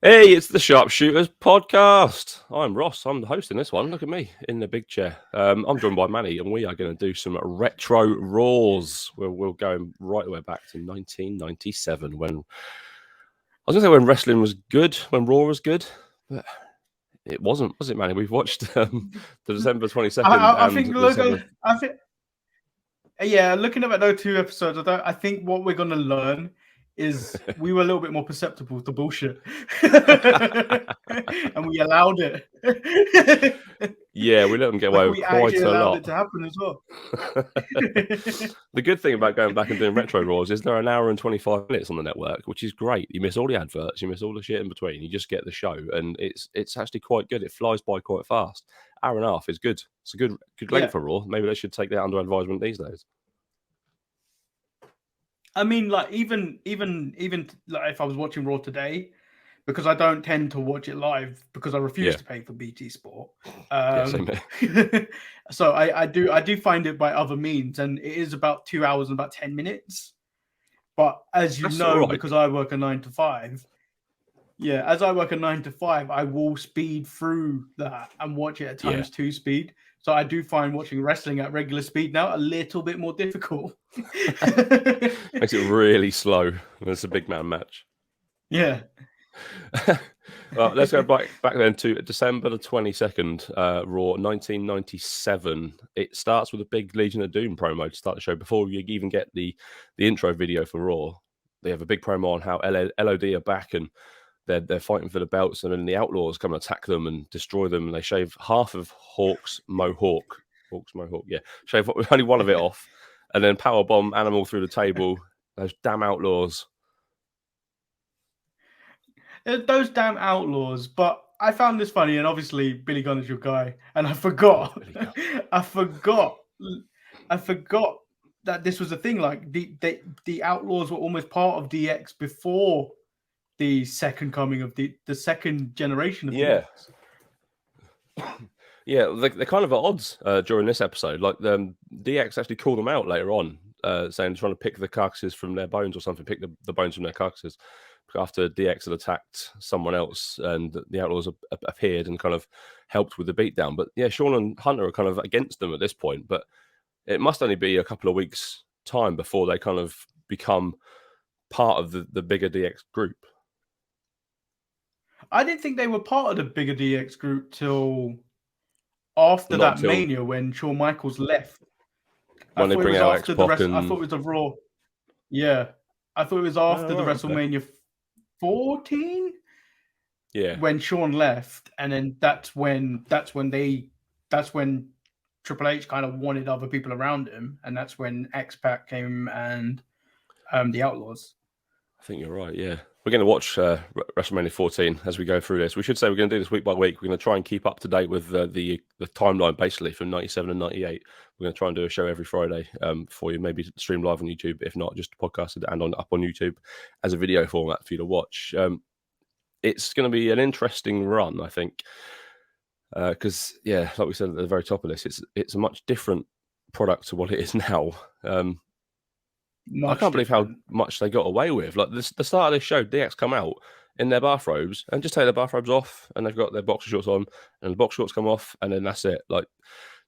Hey, it's the Sharpshooters podcast. I'm Ross. I'm the host in this one. Look at me in the big chair. I'm joined by Manny, and we are going to do some retro Raws. We're going right the way back to 1997 when I was going to say when wrestling was good, when Raw was good, but it wasn't, was it, Manny? We've watched the December 22nd I and think the December. I think yeah, looking at those two episodes, I think what we're gonna learn is we were a little bit more perceptible to bullshit, and we allowed it. Yeah, we let them get Like away with we actually quite a allowed lot. it to happen as well. The good thing about going back and doing retro Raws is they're an hour and 25 minutes on the network, which is great. You miss all the adverts, you miss all the shit in between. You just get the show, and it's actually quite good. It flies by quite fast. Hour and a half is good. It's a good length Yeah, for Raw. Maybe they should take that under advisement these days. I mean, like even like if I was watching Raw today, because I don't tend to watch it live because I refuse Yeah, to pay for BT Sport. yeah, same Um, here. so I do find it by other means, and it is about 2 hours and about 10 minutes. But as you That's all know, right. because I work a 9 to 5, yeah, as I work a 9 to 5, I will speed through that and watch it at Yeah, times 2 speed. So I do find watching wrestling at regular speed now a little bit more difficult. makes it really slow. It's a big man match. Yeah. Well, let's go back then to December the 22nd, Raw 1997. It starts with a big Legion of Doom promo to start the show. Before you even get the intro video for Raw, they have a big promo on how LOD are back and they're fighting for the belts, and then the Outlaws come and attack them and destroy them, and they shave half of Hawk's mohawk. Yeah. Shave only one of it off, and then powerbomb Animal through the table. Those damn Outlaws. Those damn outlaws. But I found this funny, and obviously Billy Gunn is your guy, and I Love forgot, Billy Gunn. I forgot, I forgot that this was a thing. Like the outlaws were almost part of DX before the second coming of the second generation of Yeah. DX. Yeah, they're kind of at odds during this episode. Like the DX actually called them out later on, saying they're trying to pick the carcasses from their bones or something, pick the bones from their carcasses. After DX had attacked someone else, and the Outlaws appeared and kind of helped with the beatdown. But yeah, Sean and Hunter are kind of against them at this point. But it must only be a couple of weeks' time before they kind of become part of the bigger DX group. I didn't think they were part of the bigger DX group till after Not that until Mania when Shawn Michaels left. I when they thought it bring was out X after the Pac rest. I thought and it was a Raw. Yeah, I thought it was after the right, okay. WrestleMania 14 Yeah, when Shawn left, and then that's when Triple H kind of wanted other people around him, and that's when X Pac came and the Outlaws. I think you're right. Yeah, we're going to watch WrestleMania 14 as we go through this. We should say we're going to do this week by week. We're going to try and keep up to date with the timeline, basically from 97 and 98. We're going to try and do a show every Friday for you. Maybe stream live on YouTube, if not, just podcast it and up on YouTube as a video format for you to watch. It's going to be an interesting run, I think, because yeah, like we said at the very top of this, it's a much different product to what it is now. I Much can't believe how different. much they got away with. Like the start of this show, DX come out in their bathrobes and just take their bathrobes off, and they've got their boxer shorts on, and the boxer shorts come off, and then that's it. Like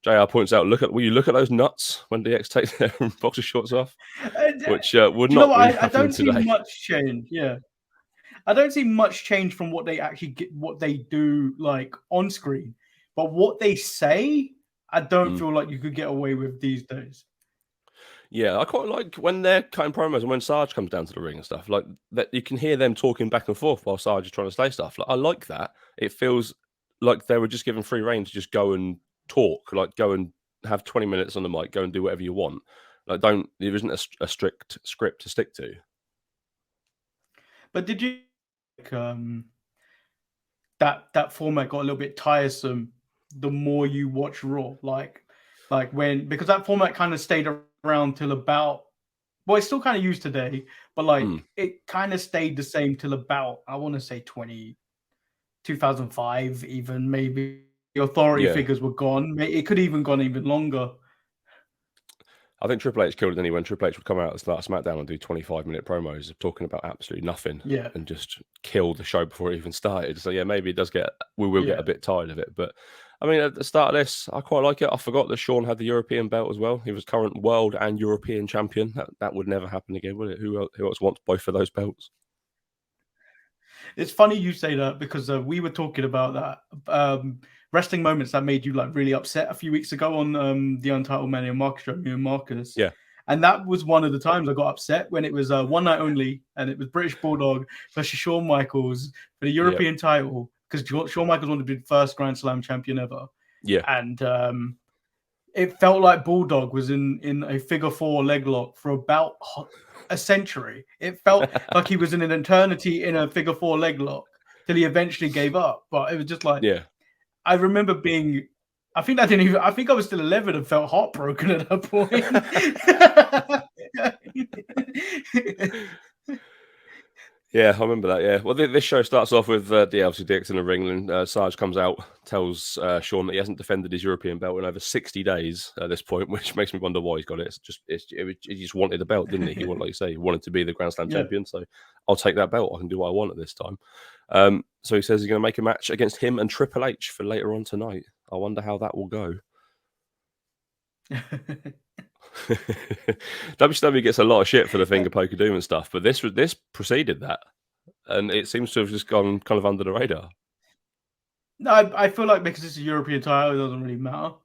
JR points out, will you look at those nuts when DX take their boxer shorts off, Do which would you know not what? be I happening don't see today. much change. Yeah, I don't see much change from what they actually get, what they do like on screen, but what they say, I don't Mm. feel like you could get away with these days. Yeah, I quite like when they're cutting promos and when Sarge comes down to the ring and stuff. Like that, you can hear them talking back and forth while Sarge is trying to say stuff. Like I like that. It feels like they were just given free reign to just go and talk, like go and have 20 minutes on the mic, go and do whatever you want. Like there isn't a strict script to stick to. But did you like, that format got a little bit tiresome the more you watch Raw? Like when because that format kind of stayed around till about well, it's still kind of used today, but Mm. like it kind of stayed the same till about I want to say 2005, even maybe the authority Yeah. figures were gone. It could even gone even longer. I think Triple H killed it anyway. When Triple H would come out at SmackDown and do 25-minute promos talking about absolutely nothing, Yeah. and just kill the show before it even started. So yeah, maybe it does we will get a bit tired of it. But I mean, at the start of this, I quite like it. I forgot that Sean had the European belt as well. He was current world and European champion. That would never happen again, would it? Who else wants both of those belts? It's funny you say that because we were talking about that wrestling moments that made you like really upset a few weeks ago on the Untitled Manny and Marcus show, me and Marcus. Yeah. And that was one of the times I got upset when it was one night only, and it was British Bulldog versus Shawn Michaels for the European title, because Shawn Michaels wanted to be the first Grand Slam champion ever. Yeah. And it felt like Bulldog was in a figure four leg lock for about a century. It felt like he was in an eternity in a figure four leg lock till he eventually gave up. But it was just like, I remember being, I think I was still 11 and felt heartbroken at that point. Yeah, I remember that. Yeah, well, this show starts off with obviously DX in the ring, and Sarge comes out, tells Sean that he hasn't defended his European belt in over 60 days at this point, which makes me wonder why he's got it. He just wanted the belt, didn't he? He wanted, like you say, he wanted to be the Grand Slam champion. So I'll take that belt. I can do what I want at this time. So he says he's going to make a match against him and Triple H for later on tonight. I wonder how that will go. WCW gets a lot of shit for the finger poke of doom and stuff, but this preceded that, and it seems to have just gone kind of under the radar. No, I feel like because it's a European title, it doesn't really matter.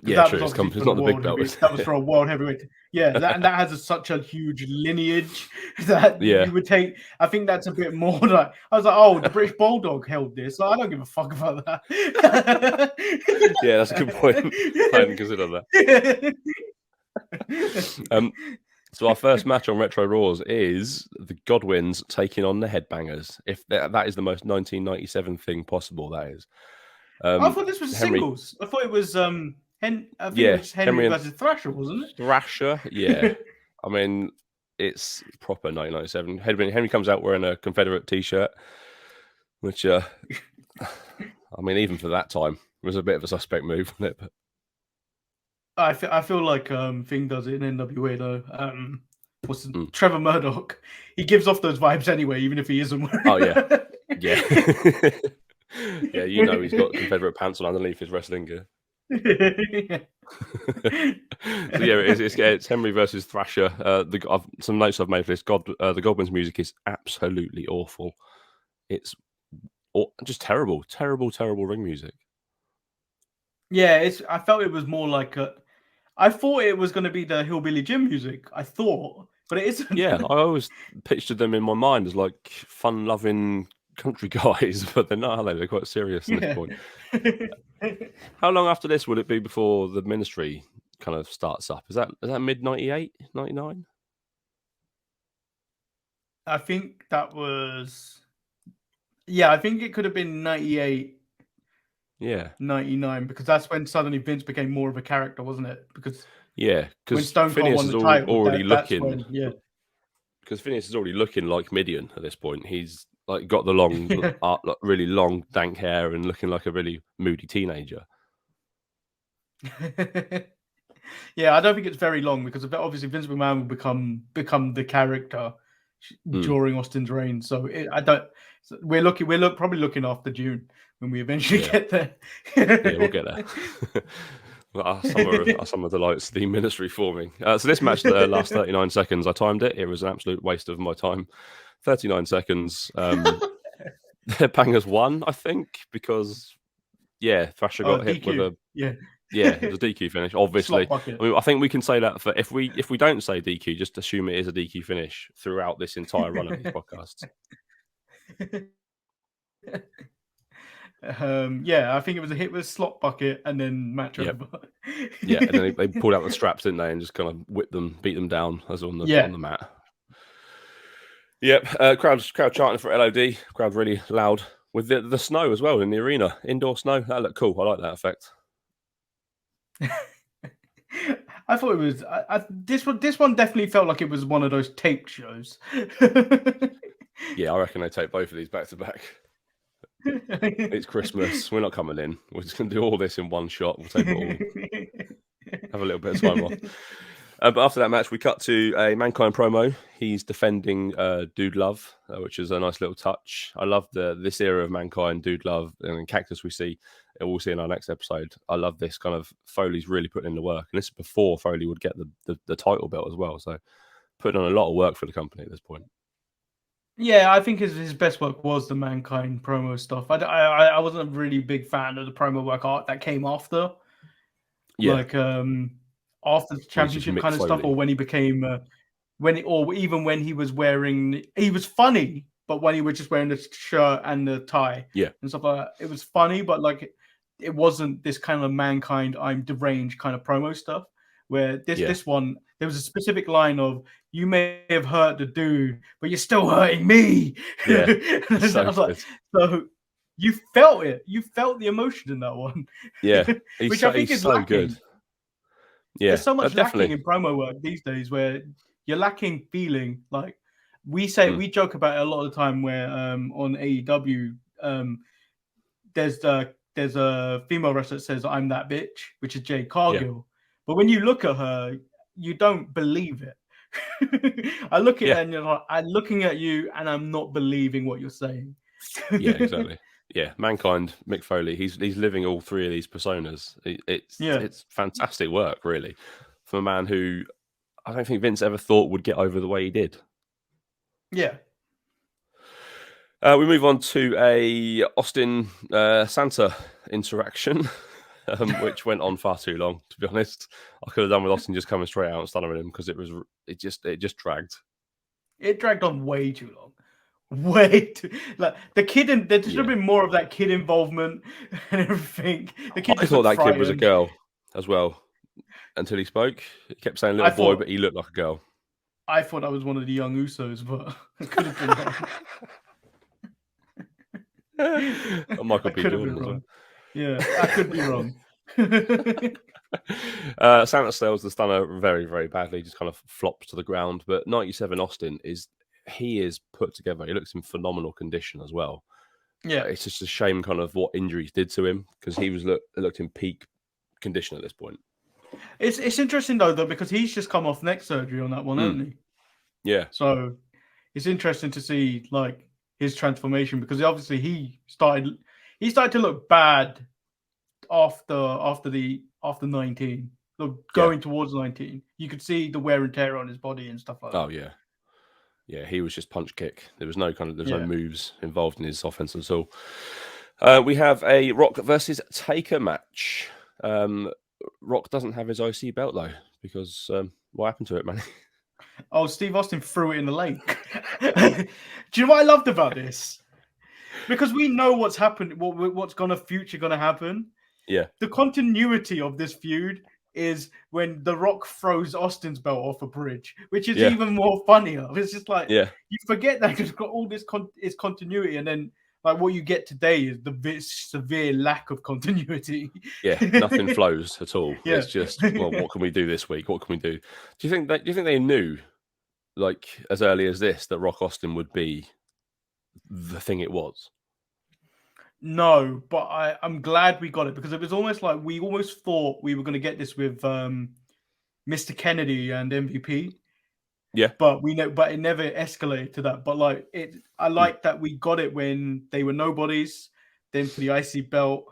Yeah, true. It's not the big belt. That was for a world heavyweight. Yeah, and that has such a huge lineage that you would take. I think that's a bit more like, I was like, oh, the British Bulldog held this. Like, I don't give a fuck about that. Yeah, that's a good point. I hadn't considered that. So our first match on Retro Raws is the Godwins taking on the Headbangers. If that is the most 1997 thing possible, that is. I thought this was singles. I thought it was it was Henry versus Thrasher, wasn't it? Thrasher, yeah. I mean, it's proper 1997. Henry comes out wearing a Confederate t-shirt, which I mean, even for that time, was a bit of a suspect move, wasn't it? But I feel like Thing does it in NWA though. Trevor Murdoch? He gives off those vibes anyway, even if he isn't wearing. Oh yeah, yeah, yeah. You know, he's got Confederate pants on underneath his wrestling gear. So yeah, it's Henry versus Thrasher. Some notes I've made for this. The Godwins music is absolutely awful. It's just terrible ring music. Yeah, I felt it was more like I thought it was going to be the Hillbilly Jim music. I thought, but it isn't. Yeah, I always pictured them in my mind as like fun-loving country guys, but they're not, are they? They're quite serious at this point. How long after this would it be before the Ministry kind of starts up? Is that mid 98, 99? I think that was. Yeah, I think it could have been 98. Yeah, 99, because that's when suddenly Vince became more of a character, wasn't it? Because when Stone Cold won the title, already looking, when, because Phineas is already looking like Midian at this point. He's like got the long, really long, dank hair and looking like a really moody teenager. Yeah, I don't think it's very long because obviously Vince McMahon will become the character during Austin's reign. So we're probably looking after June when we eventually get there. Yeah, we'll get there. Our summer delights, the Ministry forming. So this match lasts 39 seconds. I timed it. It was an absolute waste of my time. 39 seconds. Bangers won, I think, because Thrasher got hit with a it was a DQ finish. Obviously, I mean, I think we can say that for if we don't say DQ, just assume it is a DQ finish throughout this entire run of these podcasts. I think it was a hit with a slot bucket and then match over. Yeah, and then they pulled out the straps, didn't they, and just kind of beat them down as on the mat. Yep, crowd chanting for LOD. Crowd really loud with the snow as well in the arena, indoor snow. That looked cool. I like that effect. I thought it was this one definitely felt like it was one of those taped shows. Yeah, I reckon they take both of these back to back. It's Christmas. We're not coming in. We're just going to do all this in one shot. We'll take it all. Have a little bit of time off. But after that match, we cut to a Mankind promo. He's defending Dude Love, which is a nice little touch. I love this era of Mankind, Dude Love, and Cactus we'll see in our next episode. I love this kind of Foley's really putting in the work. And this is before Foley would get the title belt as well. So putting on a lot of work for the company at this point. Yeah, I think his best work was the Mankind promo stuff. I wasn't a really big fan of the promo work art that came after. Yeah. Like after the championship kind of stuff, or when he became even when he was funny, but when he was just wearing the shirt and the tie, yeah, and stuff like that, it was funny, but like it wasn't this kind of Mankind, I'm deranged kind of promo stuff. Where this one, there was a specific line of, "You may have hurt the dude, but you're still hurting me." Yeah, so you felt it. You felt the emotion in that one. Yeah, which I think is so good. Yeah, there's so much lacking in promo work these days, where you're lacking feeling. Like we joke about it a lot of the time, where on AEW, there's a female wrestler that says, "I'm that bitch," which is Jade Cargill. Yeah. But when you look at her, you don't believe it. I look at her and you're like, I'm looking at you and I'm not believing what you're saying. Yeah, exactly. Yeah, Mankind, Mick Foley, he's living all three of these personas. It's fantastic work, really, from a man who I don't think Vince ever thought would get over the way he did. Yeah. We move on to a Austin Santa interaction, which went on far too long. To be honest, I could have done with Austin just coming straight out and stunning him, because it just dragged. It dragged on way too long. Way too, like the kid, and there should have been more of that kid involvement and everything. The kid, I thought that kid was a girl as well until he spoke. He kept saying little boy, but he looked like a girl. I thought that was one of the young Usos, but it could have been wrong. Michael B. Jordan as well. Yeah, I could be wrong. Santa sells the stunner very, very badly, just kind of flops to the ground. But 97 Austin is put together. He looks in phenomenal condition as well. Yeah, it's just a shame kind of what injuries did to him, because he looked in peak condition at this point. It's interesting though, because he's just come off neck surgery on that one, hasn't he? Yeah. So it's interesting to see like his transformation, because obviously he started to look bad after 19, going towards 19. You could see the wear and tear on his body and stuff like that. Oh yeah. Yeah, he was just punch kick. There was no no moves involved in his offense at all. We have a Rock versus Taker match. Rock doesn't have his IC belt though, because what happened to it, man? Oh, Steve Austin threw it in the lake. Do you know what I loved about this? Because we know what's happened, what's future gonna happen. Yeah. The continuity of this feud is when The Rock throws Austin's belt off a bridge, which is even more funnier. It's just like you forget that it's got all this continuity, and then like what you get today is the severe lack of continuity. Yeah, nothing flows at all. Yeah. It's just, well, what can we do this week? What can we do? Do you think they knew, like as early as this, that Rock Austin would be the thing it was? No, but I'm glad we got it, because it was almost like we almost thought we were going to get this with Mr. Kennedy and MVP. Yeah, but it never escalated to that. But like I like that we got it when they were nobodies, then for the IC belt,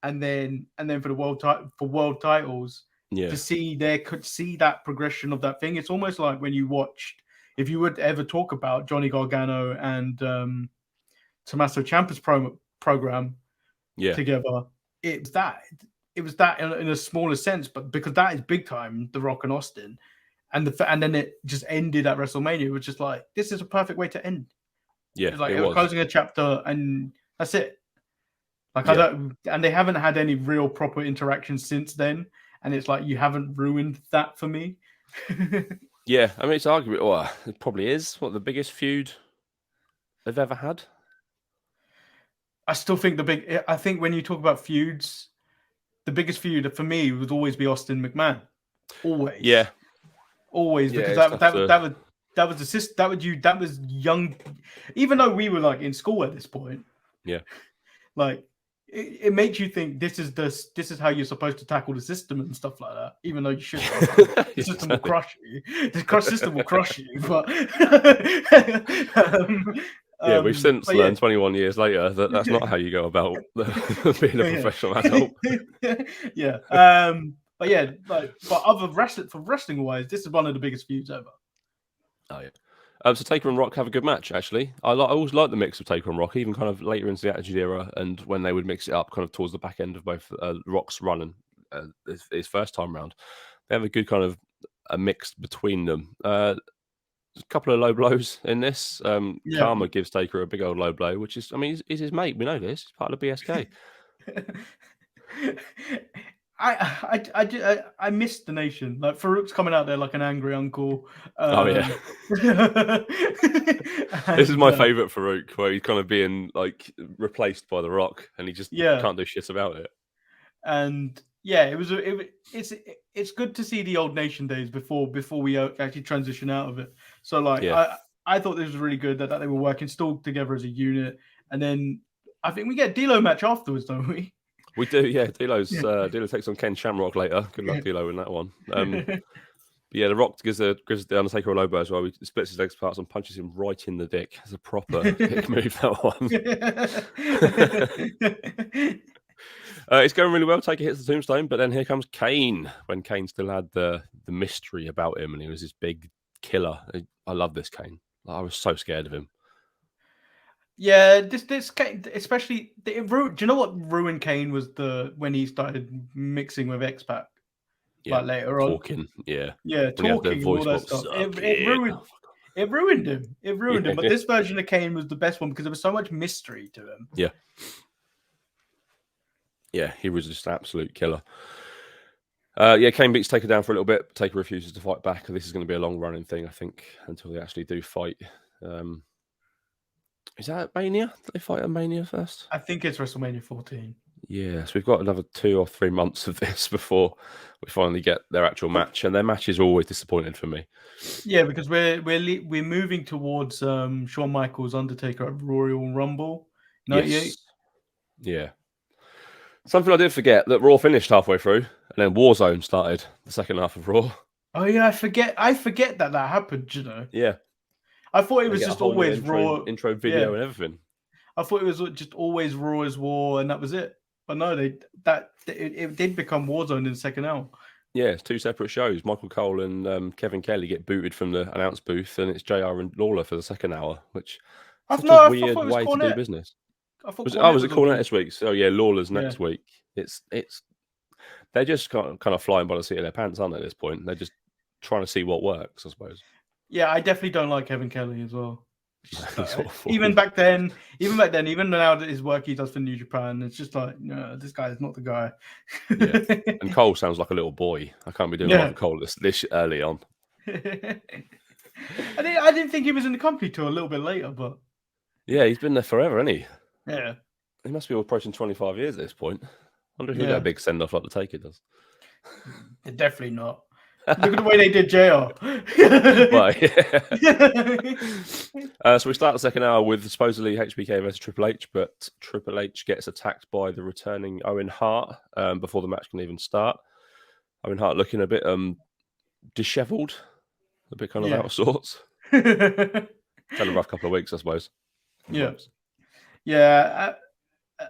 and then for the world titles. Yeah, to see that progression of that thing. It's almost like when you watched, if you would ever talk about Johnny Gargano and Tommaso Ciampa's program together, it was that in a smaller sense, but because that is big time, The Rock and Austin, and then it just ended at WrestleMania. It was just like, this is a perfect way to end. Yeah, it was like it was closing a chapter, and that's it. Like and they haven't had any real proper interaction since then, and it's like, you haven't ruined that for me. Yeah, I mean, it's arguable. Well, it probably is the biggest feud they've ever had. I still think I think when you talk about feuds, the biggest feud for me would always be Austin McMahon. Always. Yeah. Always, because that was young. Even though we were like in school at this point. Yeah. Like it makes you think this is how you're supposed to tackle the system and stuff like that, even though you shouldn't. The system will crush you. The system will crush you. But yeah, we've since but learned 21 years later that that's not how you go about being a professional adult. Yeah. But yeah, like, but wrestling wise, this is one of the biggest feuds ever. Oh yeah. So Taker and Rock have a good match, actually. I always liked the mix of Taker and Rock, even kind of later into the Attitude Era, and when they would mix it up, kind of towards the back end of both Rock's run and his first time round. They have a good kind of a mix between them. A couple of low blows in this. Karma gives Taker a big old low blow, which is, I mean, he's his mate. We know this. He's part of the BSK. I missed the nation. Like Farouk's coming out there like an angry uncle. Oh yeah. This is my favorite Farouk, where he's kind of being like replaced by The Rock, and he just can't do shit about it. And yeah, it's good to see the old nation days before we actually transition out of it. So like I thought this was really good that they were working still together as a unit, and then I think we get a D'Lo match afterwards, don't we? We do, yeah. D'Lo takes on Ken Shamrock later. Good luck, D'Lo, in that one. But yeah, The Rock gives the Undertaker a low blow as well. He splits his legs apart and punches him right in the dick. It's a proper dick move, that one. It's going really well. Taker hits the tombstone, but then here comes Kane, when Kane still had the mystery about him, and he was this big killer. I love this Kane. I was so scared of him. Yeah, this Kane, especially do you know what ruined Kane was when he started mixing with X-Pac? Yeah, like later on, talking, talking and all that stuff. It ruined him. It ruined him. But this version of Kane was the best one because there was so much mystery to him. Yeah, he was just an absolute killer. Kane beats Taker down for a little bit. Taker refuses to fight back. This is going to be a long running thing, I think, until they actually do fight. Is that at Mania? Did they fight at Mania first? I think it's WrestleMania 14. Yeah, so we've got another 2 or 3 months of this before we finally get their actual match, and their match is always disappointing for me. Yeah, because we're moving towards Shawn Michaels Undertaker at Royal Rumble 98. Yes. Yeah. Something I did forget, that Raw finished halfway through, and then Warzone started the second half of Raw. Oh yeah, I forget that happened. You know. Yeah. I thought it was just always Raw intro video and everything. I thought it was just always Raw is War, and that was it. But no, it did become Warzone in the second hour. Yeah, it's 2 separate shows. Michael Cole and Kevin Kelly get booted from the announce booth, and it's JR and Lawler for the second hour, which is such a weird way to do business. Was it Cornette this week? So yeah, Lawler's next week. It's they're just kind of flying by the seat of their pants, aren't they? At this point, they're just trying to see what works, I suppose. Yeah, I definitely don't like Kevin Kelly as well. Even back then, even now that his work he does for New Japan, it's just like, no, this guy is not the guy. Yeah. And Cole sounds like a little boy. I can't be doing like Cole this early on. I didn't think he was in the company till a little bit later, but yeah, he's been there forever, hasn't he? Yeah, he must be approaching 25 years at this point. I wonder if he'll get a big send off like the Taker does. Definitely not. Look at the way they did JR. So we start the second hour with supposedly HBK versus Triple H, but Triple H gets attacked by the returning Owen Hart before the match can even start. Owen Hart looking a bit dishevelled, a bit kind of out of sorts. Had a rough couple of weeks, I suppose. Yeah.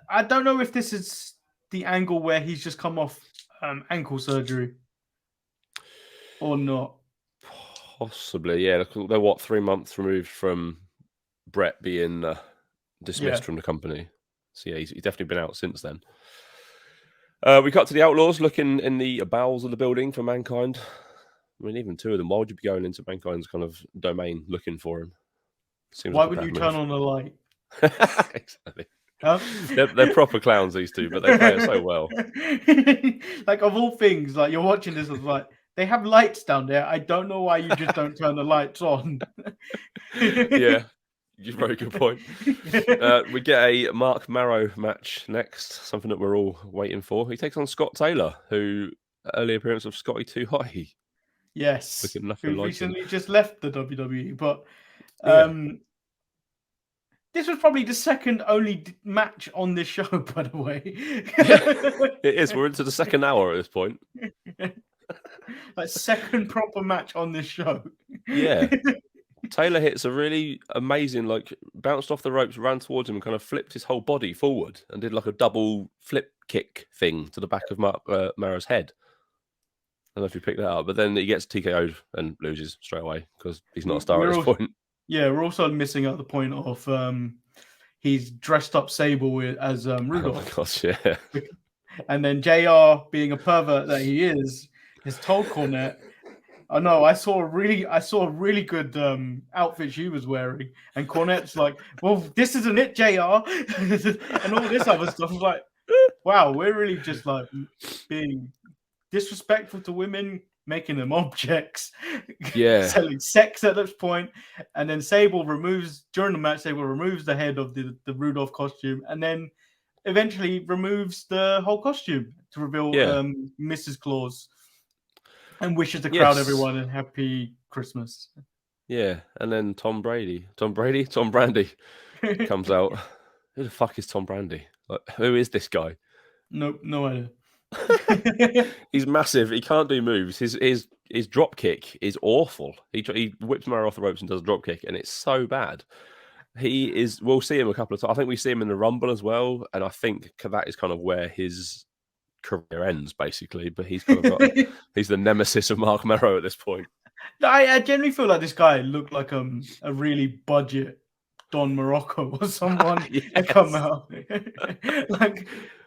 I don't know if this is the angle where he's just come off ankle surgery. Or not? Possibly, yeah. They're 3 months removed from Brett being dismissed from the company. So yeah, he's definitely been out since then. We cut to the Outlaws looking in the bowels of the building for Mankind. I mean, even 2 of them. Why would you be going into Mankind's kind of domain looking for him? Why would you turn on the light? Exactly. Huh? They're proper clowns, these 2, but they play it so well. Like, of all things, like, you're watching this, it's like, they have lights down there. I don't know why you just don't turn the lights on. Yeah, you're a very good point. We get a Mark Marrow match next, something that we're all waiting for. He takes on Scott Taylor, who early appearance of Scotty Too High. Yes, who recently just left the WWE, but This was probably the second only match on this show, by the way. It is. We're into the second hour at this point. Like second proper match on this show. Yeah. Taylor hits a really amazing, like, bounced off the ropes, ran towards him, and kind of flipped his whole body forward and did like a double flip kick thing to the back of Mara's head. I don't know if you picked that up, but then he gets TKO'd and loses straight away because he's not a star at this point. Yeah, we're also missing out the point of he's dressed up Sable as Rudolph. Oh my gosh, yeah. And then JR, being a pervert that he is, has told Cornette, "Oh no, I saw a really good outfit she was wearing." And Cornette's like, "Well, this isn't it, JR," and all this other stuff. I was like, wow, we're really just like being disrespectful to women, making them objects, selling sex at this point. And then Sable removes during the match. Sable removes the head of the Rudolph costume, and then eventually removes the whole costume to reveal Mrs. Claus, and wishes the crowd everyone a happy Christmas. Yeah, and then Tom Brandy comes out. Who the fuck is Tom Brandy? Like, who is this guy? Nope, no idea. He's massive. He can't do moves. His drop kick is awful. He whips Mara off the ropes and does a drop kick, and it's so bad. We'll see him a couple of times. I think we see him in the Rumble as well, and I think that is kind of where his career ends, basically. But he's kind of he's the nemesis of Mark Mero at this point. I generally feel like this guy looked like a really budget Don Morocco or someone that come out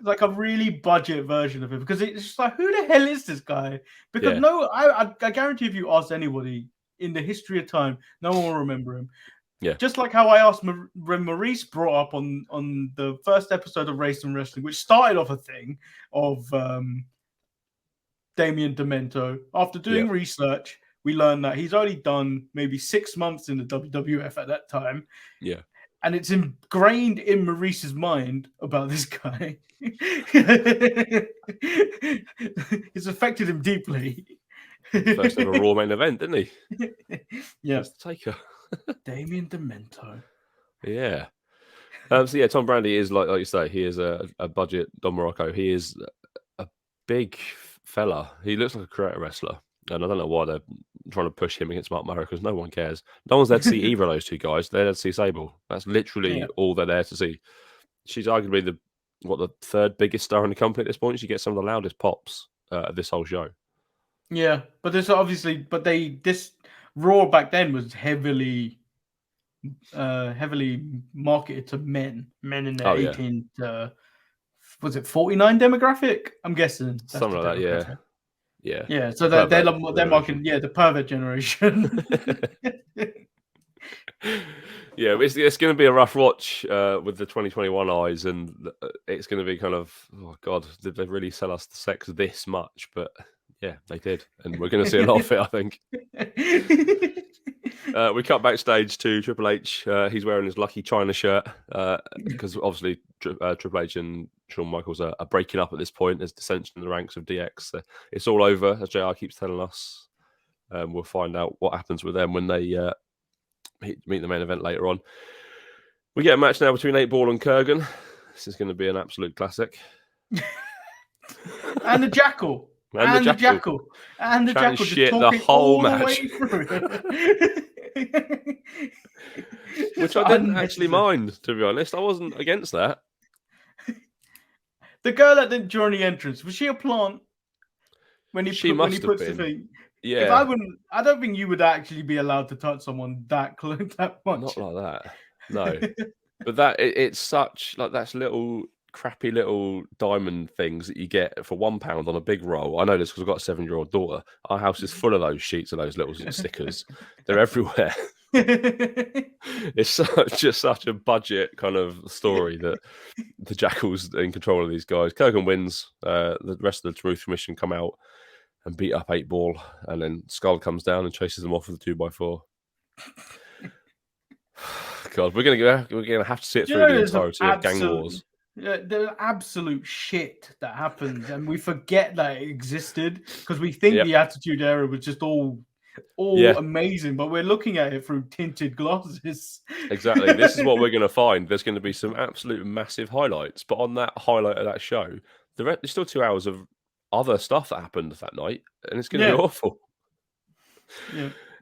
like a really budget version of him, because it's just like, who the hell is this guy? Because I guarantee if you ask anybody in the history of time, no one will remember him. Yeah, just like how I asked when Maurice brought up on the first episode of Race and Wrestling, which started off a thing of Damien Demento. After doing research, we learned that he's only done maybe 6 months in the WWF at that time. Yeah. And it's ingrained in Maurice's mind about this guy. It's affected him deeply. First ever Raw main event, didn't he? Yeah. Taker. Damien Demento. Yeah. So Tom Brandy is like you say, he is a budget Don Morocco. He is a big fella. He looks like a career wrestler. And I don't know why they're trying to push him against Mark Murray, because no one cares. No one's there to see either of those two guys. They're there to see Sable. That's literally all they're there to see. She's arguably the third biggest star in the company at this point. She gets some of the loudest pops of this whole show. Yeah, but this this Raw back then was heavily marketed to men in their 18 to was it 49 demographic? I'm guessing something like that. Yeah. So they're marketing the pervert generation. Yeah, it's going to be a rough watch with the 2021 eyes, and it's going to be kind of, oh god, did they really sell us the sex this much? But yeah, they did, and we're going to see a lot of it, I think. We cut backstage to Triple H. He's wearing his Lucky China shirt because obviously Triple H and Shawn Michaels are breaking up at this point. There's dissension in the ranks of DX. It's all over, as JR keeps telling us. We'll find out what happens with them when they meet the main event later on. We get a match now between 8-Ball and Kurgan. This is going to be an absolute classic. And the Jackal. And the Jackal just shit talking the whole all match. The way through. Which I didn't actually mind, to be honest. I wasn't against that. The girl at during the entrance, was she a plant? When he puts the thing. Yeah. If I don't think you would actually be allowed to touch someone that close, that much. Not like that. No. But it's such like that's little crappy little diamond things that you get for £1 on a big roll. I know this because I've got a 7-year-old daughter. Our house is full of those sheets of those little stickers. They're everywhere. It's just such a budget kind of story that the Jackal's in control of these guys. Kurgan wins. The rest of the Truth Commission come out and beat up 8-Ball, and then Skull comes down and chases them off with a 2x4. God, we're gonna have to sit through the entirety of Gang Wars. The absolute shit that happens, and we forget that it existed because we think the Attitude Era was just all all amazing, but we're looking at it through tinted glasses. Exactly. This is what we're going to find. There's going to be some absolute massive highlights, but on that highlight of that show, there's still 2 hours of other stuff that happened that night, and it's going to be awful.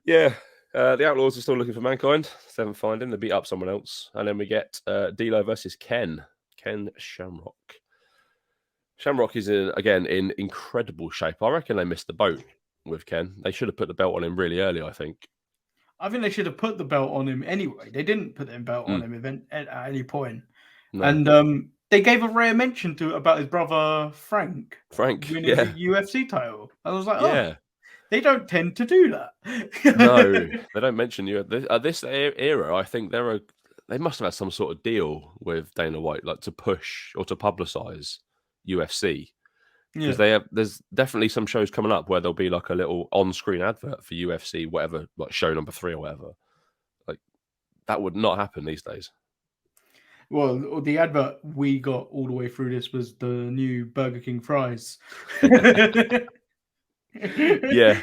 Yeah. The Outlaws are still looking for Mankind. They haven't found him. They beat up someone else, and then we get D'Lo versus Ken Shamrock. Shamrock is again in incredible shape. I reckon they missed the boat with Ken. They should have put the belt on him really early, I think. I think they should have put the belt on him anyway. They didn't put the belt on him at any point. No. And they gave a rare mention about his brother Frank winning the UFC title. I was like, oh, they don't tend to do that. No, they don't mention you. This era, I think they must have had some sort of deal with Dana White, like to push or to publicize UFC. Because there's definitely some shows coming up where there'll be like a little on-screen advert for UFC, whatever, like show number 3 or whatever. Like that would not happen these days. Well, the advert we got all the way through this was the new Burger King fries. Yeah,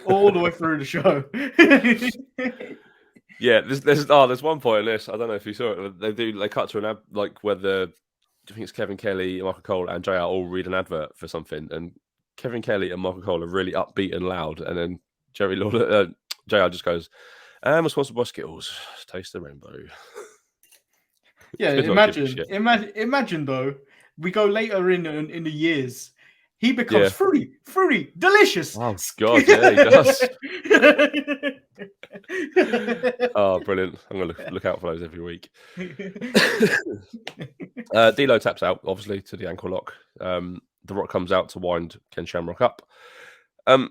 all the way through the show. Yeah, there's one point in this. I don't know if you saw it. They cut to an ad like where I think it's Kevin Kelly, Michael Cole, and JR all read an advert for something, and Kevin Kelly and Michael Cole are really upbeat and loud, and then JR just goes, "I'm sponsored by Skittles. Taste the rainbow." Yeah, imagine though. We go later in the years. He becomes fruity, delicious. Oh God, yeah, he does. Oh, brilliant! I'm gonna look out for those every week. D'Lo taps out, obviously, to the ankle lock. The Rock comes out to wind Ken Shamrock up. The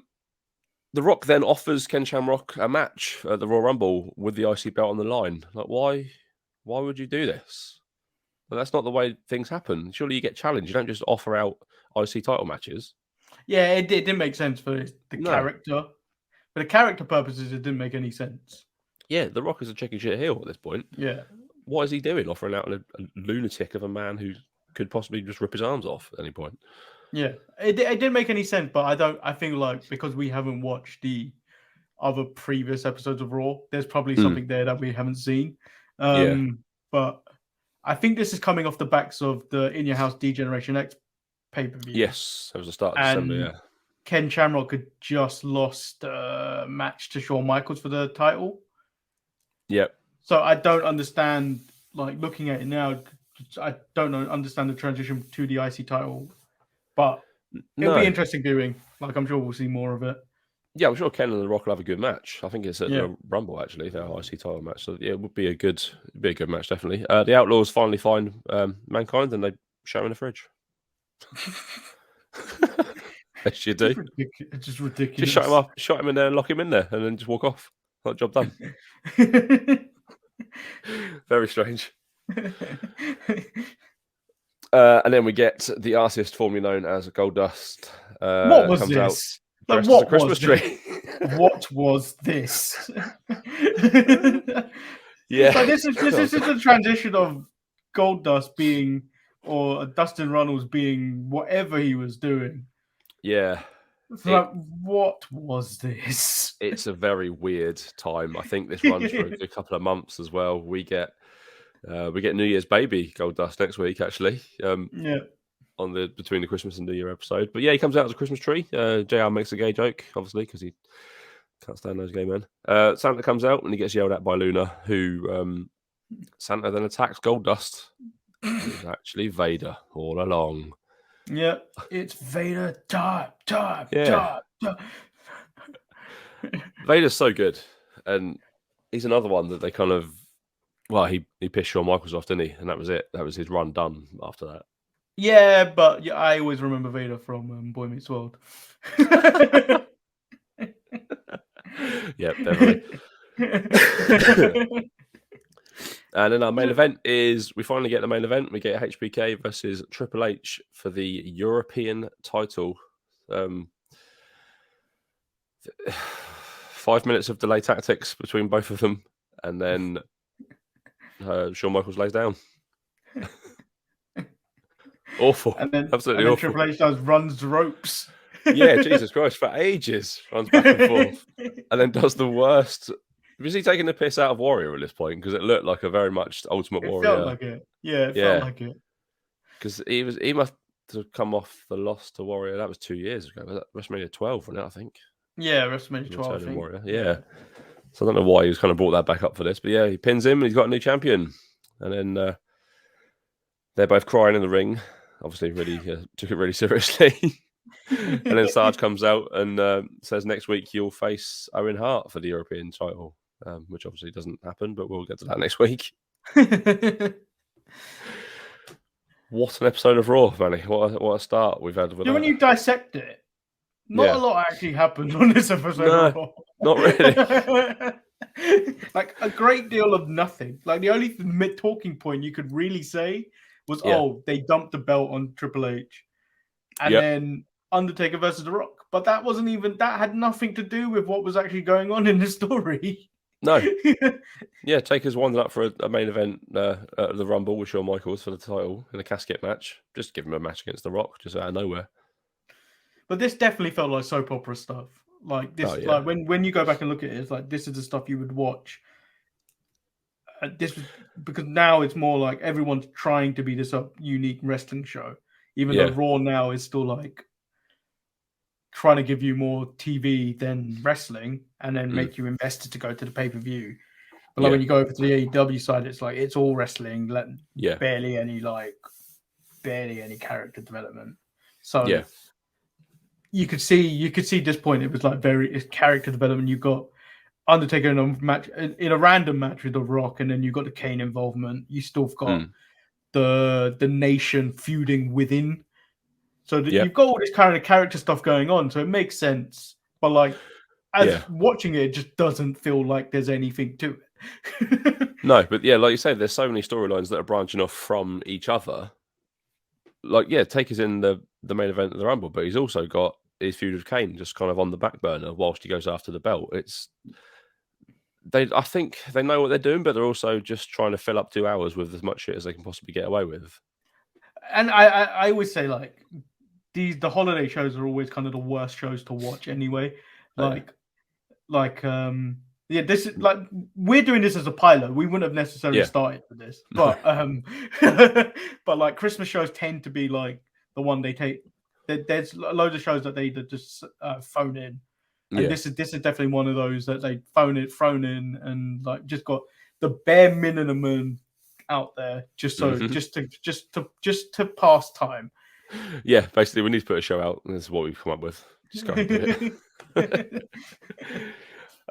Rock then offers Ken Shamrock a match at the Royal Rumble with the IC belt on the line. Like, why would you do this? Well, that's not the way things happen. Surely you get challenged. You don't just offer out IC title matches. Yeah, it didn't make sense for the character. For the character purposes, it didn't make any sense. Yeah, The Rock is a chicken shit heel at this point. Yeah. What is he doing offering out a lunatic of a man who could possibly just rip his arms off at any point? Yeah, it didn't make any sense, but I think like because we haven't watched the other previous episodes of Raw, there's probably something there that we haven't seen. But I think this is coming off the backs of the In Your House D-Generation X pay-per-view. Yes, it was the start of December, yeah. Ken Shamrock had just lost a match to Shawn Michaels for the title. Yep. So I don't understand, like looking at it now, I don't understand the transition to the IC title. But it'll be interesting doing. Like, I'm sure we'll see more of it. Yeah, I'm sure Ken and The Rock will have a good match. I think it's at the Rumble, actually, their IC title match. So, yeah, it would be a good match, definitely. The Outlaws finally find Mankind and they show him in the fridge. As you do. It's just ridiculous. Just shut him up, shut him in there and lock him in there and then just walk off. Like, job done. Very strange. And then we get the artist formerly known as Goldust. What was this? Like, what Christmas tree? What was this? Yeah. So this is the transition of Goldust being, or Dustin Runnels being whatever he was doing. Yeah. Like, what was this? It's a very weird time. I think this runs for a couple of months as well. We get New Year's Baby Goldust next week, actually. On between the Christmas and New Year episode. But yeah, he comes out as a Christmas tree. JR makes a gay joke, obviously, because he can't stand those gay men. Santa comes out and he gets yelled at by Luna, who Santa then attacks Goldust. It's actually Vader all along. Yeah, it's Vader time. Vader's so good, and he's another one that they kind of, he pissed Shawn Michaels off, didn't he? And that was it. That was his run done after that. Yeah, but I always remember Vader from Boy Meets World. Yep, definitely. And then our main event is, we finally get the main event. We get HBK versus Triple H for the European title. 5 minutes of delay tactics between both of them. And then Shawn Michaels lays down. Awful. And then, absolutely awful. Triple H runs the ropes. Yeah, Jesus Christ, for ages runs back and forth, and then does the worst. Was he taking the piss out of Warrior at this point? Because it looked like a very much Ultimate It felt Warrior. like it. Yeah, it felt Yeah, like it. because he must have come off the loss to Warrior. That was 2 years ago. Was that WrestleMania 12? Wasn't it, I think. Yeah, WrestleMania 12, I Returning think. Warrior. Yeah. So I don't know why he was kind of brought that back up for this, but yeah, he pins him and he's got a new champion. And then they're both crying in the ring. Obviously, really took it really seriously. And then Sarge comes out and says next week you'll face Owen Hart for the European title, which obviously doesn't happen, but we'll get to that next week. What an episode of Raw, Manny. What a start we've had with that. When you dissect it, not a lot actually happened on this episode of Raw. Not really. Like a great deal of nothing. Like the only talking point you could really say was, they dumped the belt on Triple H. And then Undertaker versus The Rock. But that had nothing to do with what was actually going on in the story. No. Yeah, Taker's won up for a main event at the Rumble with Shawn Michaels for the title in a casket match. Just give him a match against The Rock, just out of nowhere. But this definitely felt like soap opera stuff. Like this, like when you go back and look at it, it's like this is the stuff you would watch. This was because now it's more like everyone's trying to be this unique wrestling show, even though Raw now is still like trying to give you more TV than wrestling, and then make you invested to go to the pay-per-view. But like when you go over to the AEW side, it's like it's all wrestling, barely any character development. So you could see at this point it was like it's character development. You got Undertaker in a random match with The Rock, and then you got the Kane involvement. You still got the nation feuding within. So you've got all this kind of character stuff going on, so it makes sense. But like, as watching it just doesn't feel like there's anything to it. No, but yeah, like you said, there's so many storylines that are branching off from each other. Like, Taker's in the main event of the Rumble, but he's also got his feud with Kane just kind of on the back burner whilst he goes after the belt. I think they know what they're doing, but they're also just trying to fill up 2 hours with as much shit as they can possibly get away with. And I always say, like, the holiday shows are always kind of the worst shows to watch anyway. This is like we're doing this as a pilot. We wouldn't have necessarily started with this, but but like Christmas shows tend to be like the one they take. There's loads of shows that they just phone in, and this is definitely one of those that they thrown in, and like just got the bare minimum out there just to pass time. Yeah, basically, we need to put a show out. And this is what we've come up with. Just go and do it.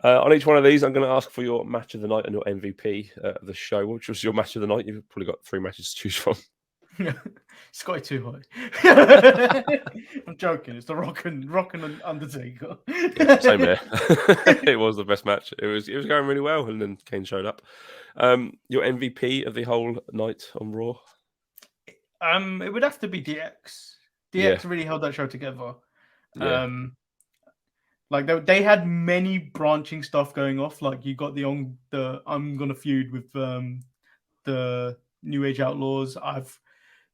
On each one of these, I'm going to ask for your match of the night and your MVP of the show. Which was your match of the night? You've probably got 3 matches to choose from. Scotty too high. I'm joking. It's the Rock and Undertaker. Same here. It was the best match. It was going really well, and then Kane showed up. Your MVP of the whole night on Raw? It would have to be DX. DX really held that show together. Like they had many branching stuff going off. Like you got the I'm gonna feud with the New Age Outlaws.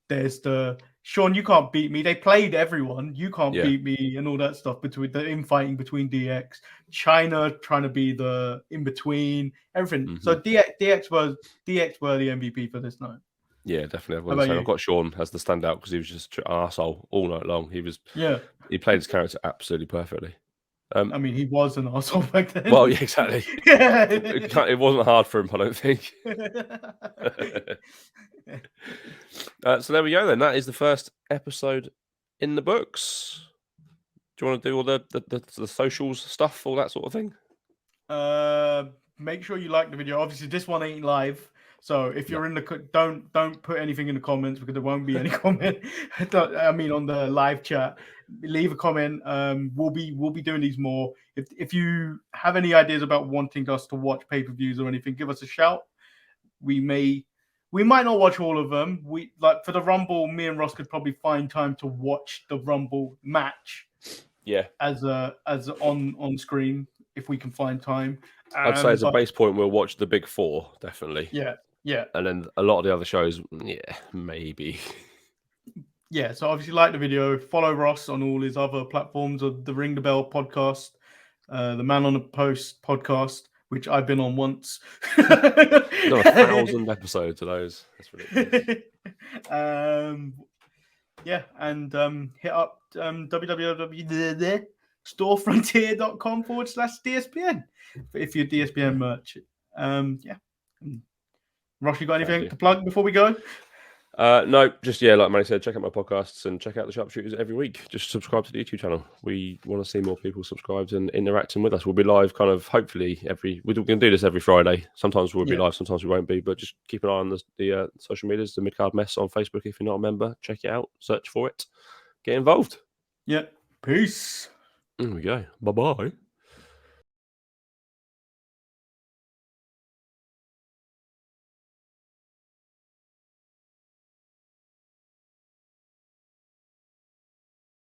There's the Sean, you can't beat me. They played everyone. You can't beat me, and all that stuff between the infighting between DX, China trying to be the in between, everything. So DX were the MVP for this night. Yeah, definitely. I've got Sean as the standout because he was just an arsehole all night long. He played his character absolutely perfectly. I mean, he was an arsehole back then. Well, yeah, exactly. It wasn't hard for him, I don't think. So there we go then. That is the first episode in the books. Do you want to do all the socials stuff, all that sort of thing? Make sure you like the video. Obviously, this one ain't live. So if you're in the don't put anything in the comments because there won't be any comment. I mean, on the live chat, leave a comment. We'll be doing these more. If you have any ideas about wanting us to watch pay-per-views or anything, give us a shout. We might not watch all of them. We like for the Rumble, me and Ross could probably find time to watch the Rumble match. Yeah, as on screen if we can find time. I'd say as a base point, we'll watch the Big Four definitely. Yeah. And then a lot of the other shows, maybe. yeah, so obviously like the video, follow Ross on all his other platforms of the Ring the Bell podcast, the Man on the Post podcast, which I've been on once. We've done 1,000 episodes of those. That's ridiculous. Yeah, and hit up www.storefrontier.com/DSPN if you're DSPN merch. Yeah. Ross, you got anything to plug before we go? No, just like Manny said, check out my podcasts and check out the Sharpshooters every week. Just subscribe to the YouTube channel. We want to see more people subscribed and interacting with us. We'll be live kind of hopefully we're going to do this every Friday. Sometimes we'll be live, sometimes we won't be, but just keep an eye on the social medias, the Midcard Mess on Facebook. If you're not a member, check it out, search for it, get involved. Yeah. Peace. There we go. Bye-bye.